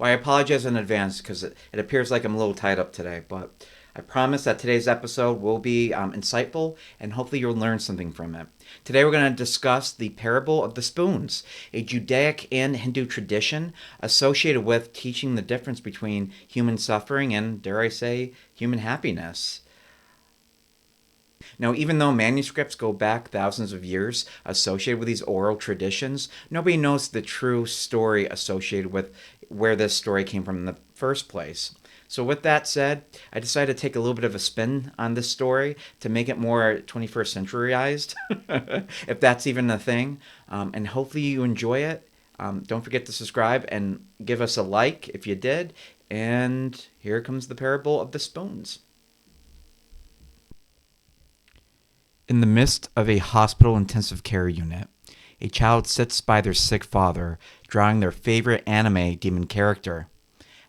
Well, I apologize in advance because it appears like I'm a little tied up today, but I promise that today's episode will be insightful and hopefully you'll learn something from it. Today we're going to discuss the parable of the spoons, a Judaic and Hindu tradition associated with teaching the difference between human suffering and, dare I say, human happiness. Now, even though manuscripts go back thousands of years associated with these oral traditions, nobody knows the true story associated with where this story came from in the first place. So, with that said, I decided to take a little bit of a spin on this story to make it more 21st centuryized, if that's even a thing. And hopefully, you enjoy it. Don't forget to subscribe and give us a like if you did. And here comes the parable of the spoons. In the midst of a hospital intensive care unit, a child sits by their sick father, drawing their favorite anime demon character.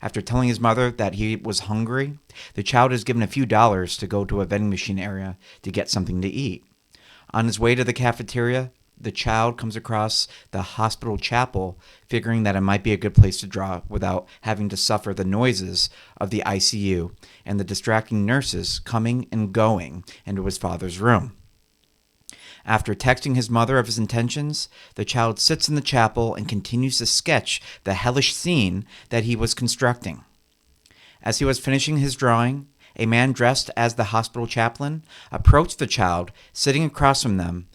After telling his mother that he was hungry, the child is given a few dollars to go to a vending machine area to get something to eat. On his way to the cafeteria, the child comes across the hospital chapel, figuring that it might be a good place to draw without having to suffer the noises of the ICU and the distracting nurses coming and going into his father's room. After texting his mother of his intentions, the child sits in the chapel and continues to sketch the hellish scene that he was constructing. As he was finishing his drawing, a man dressed as the hospital chaplain approached the child sitting across from them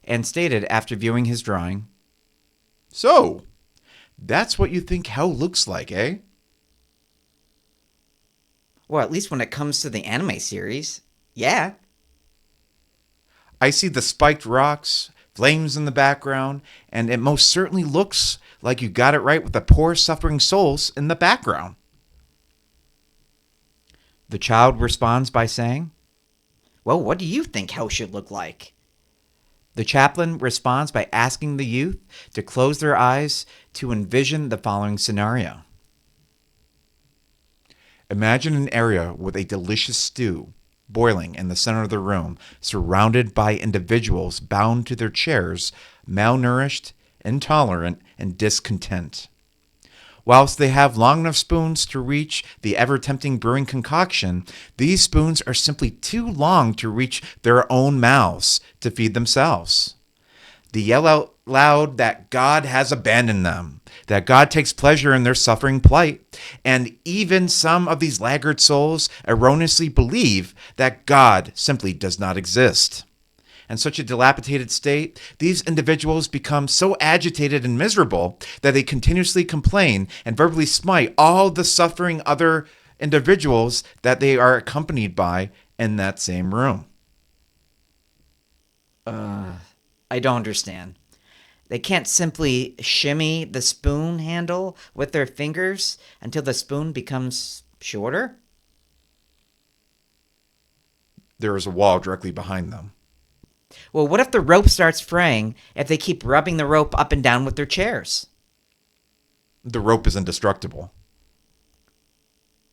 and stated after viewing his drawing, "So, that's what you think hell looks like, eh?" Well, at least when it comes to the anime series. Yeah. I see the spiked rocks, flames in the background, and it most certainly looks like you got it right with the poor suffering souls in the background. the child responds by saying, Well, what do you think hell should look like? the chaplain responds by asking the youth to close their eyes to envision the following scenario. Imagine an area with a delicious stew boiling in the center of the room, surrounded by individuals bound to their chairs, malnourished, intolerant, and discontent. Whilst they have long enough spoons to reach the ever-tempting brewing concoction, these spoons are simply too long to reach their own mouths to feed themselves. They yell out loud that God has abandoned them, that God takes pleasure in their suffering plight, and even some of these laggard souls erroneously believe that God simply does not exist. In such a dilapidated state, these individuals become so agitated and miserable that they continuously complain and verbally smite all the suffering other individuals that they are accompanied by in that same room. I don't understand. They can't simply shimmy the spoon handle with their fingers until the spoon becomes shorter? There is a wall directly behind them. Well, what if the rope starts fraying if they keep rubbing the rope up and down with their chairs? The rope is indestructible.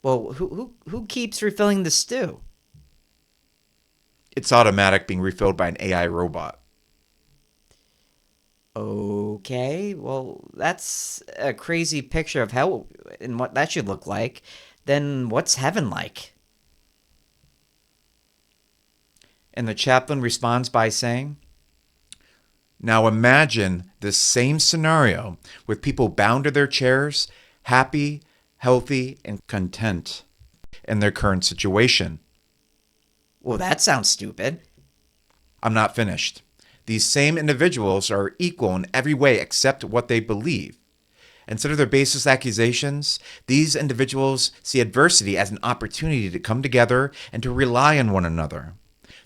Well, who keeps refilling the stew? It's automatic, being refilled by an AI robot. Okay, well, that's a crazy picture of hell and what that should look like. Then what's heaven like? And the chaplain responds by saying, Now imagine this same scenario with people bound to their chairs, happy, healthy, and content in their current situation. Well, that sounds stupid. I'm not finished. These same individuals are equal in every way except what they believe. Instead of their baseless accusations, these individuals see adversity as an opportunity to come together and to rely on one another.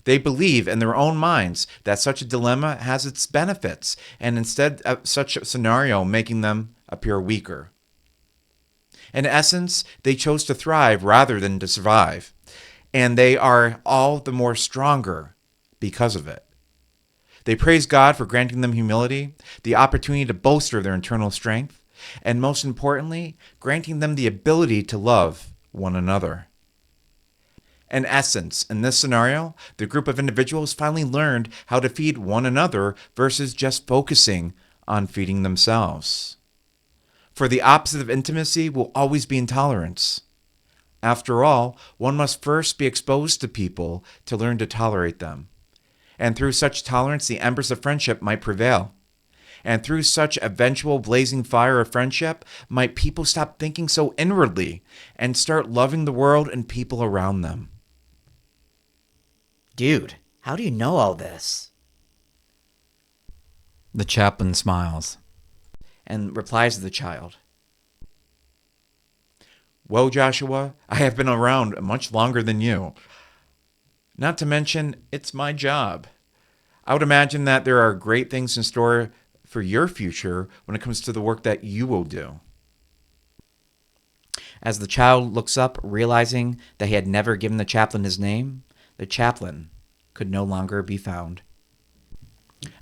They believe in their own minds that such a dilemma has its benefits, and instead of such a scenario making them appear weaker. In essence, they chose to thrive rather than to survive, and they are all the more stronger because of it. They praise God for granting them humility, the opportunity to bolster their internal strength, and most importantly, granting them the ability to love one another. In essence, in this scenario, the group of individuals finally learned how to feed one another versus just focusing on feeding themselves. For the opposite of intimacy will always be intolerance. After all, one must first be exposed to people to learn to tolerate them. And through such tolerance, the embers of friendship might prevail. And through such eventual blazing fire of friendship, might people stop thinking so inwardly and start loving the world and people around them. Dude, how do you know all this? The chaplain smiles. And replies to the child. Well, Joshua, I have been around much longer than you. Not to mention, it's my job. I would imagine that there are great things in store for your future when it comes to the work that you will do. As the child looks up, realizing that he had never given the chaplain his name, the chaplain could no longer be found.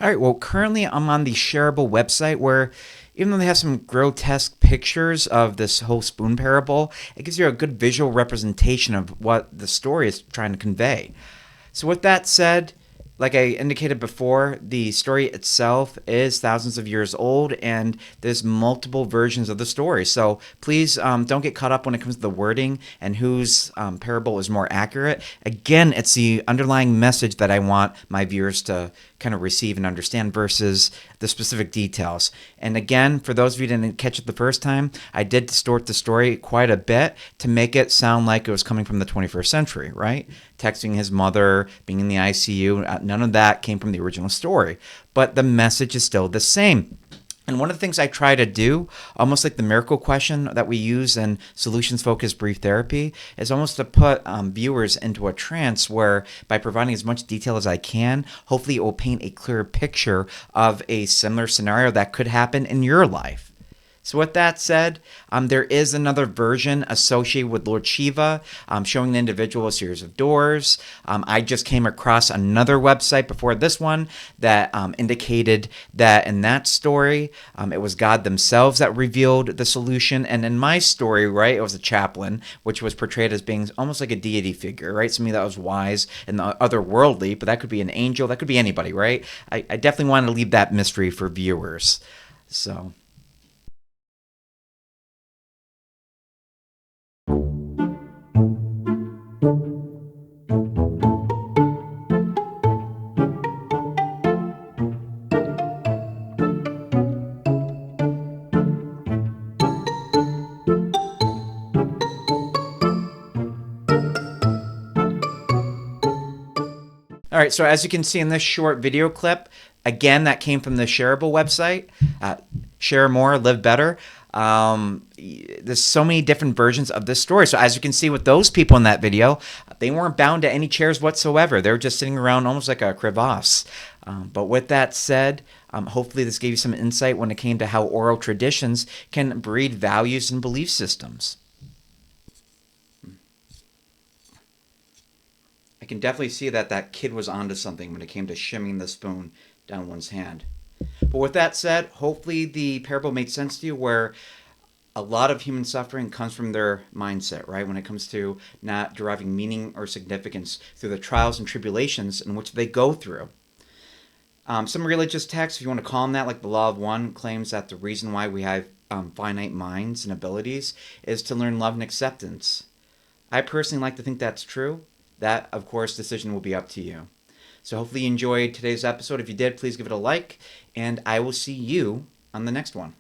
All right, well, currently I'm on the shareable website where, even though they have some grotesque pictures of this whole spoon parable, it gives you a good visual representation of what the story is trying to convey. So with that said, like I indicated before, the story itself is thousands of years old, and there's multiple versions of the story. So please don't get caught up when it comes to the wording and whose parable is more accurate. Again, it's the underlying message that I want my viewers to kind of receive and understand versus the specific details. And again, for those of you who didn't catch it the first time, I did distort the story quite a bit to make it sound like it was coming from the 21st century, right? Texting his mother, being in the ICU, none of that came from the original story. But the message is still the same. And one of the things I try to do, almost like the miracle question that we use in solutions-focused brief therapy, is almost to put viewers into a trance where, by providing as much detail as I can, hopefully it will paint a clearer picture of a similar scenario that could happen in your life. So with that said, there is another version associated with Lord Shiva, showing the individual a series of doors. I just came across another website before this one that indicated that in that story, it was God themselves that revealed the solution. And in my story, right, it was a chaplain, which was portrayed as being almost like a deity figure, right? Somebody that was wise and otherworldly, but that could be an angel, that could be anybody, right? I definitely want to leave that mystery for viewers. So... All right, so as you can see in this short video clip, again, that came from the Shareable website. Share more, live better. There's so many different versions of this story. So as you can see with those people in that video, they weren't bound to any chairs whatsoever. They were just sitting around almost like a crevasse. But with that said, hopefully this gave you some insight when it came to how oral traditions can breed values and belief systems. I can definitely see that that kid was onto something when it came to shimming the spoon down one's hand. But with that said, hopefully the parable made sense to you, where a lot of human suffering comes from their mindset, right? When it comes to not deriving meaning or significance through the trials and tribulations in which they go through. Some religious texts, if you want to call them that, like the Law of One, claims that the reason why we have finite minds and abilities is to learn love and acceptance. I personally like to think that's true. That, of course, decision will be up to you. So hopefully you enjoyed today's episode. If you did, please give it a like, and I will see you on the next one.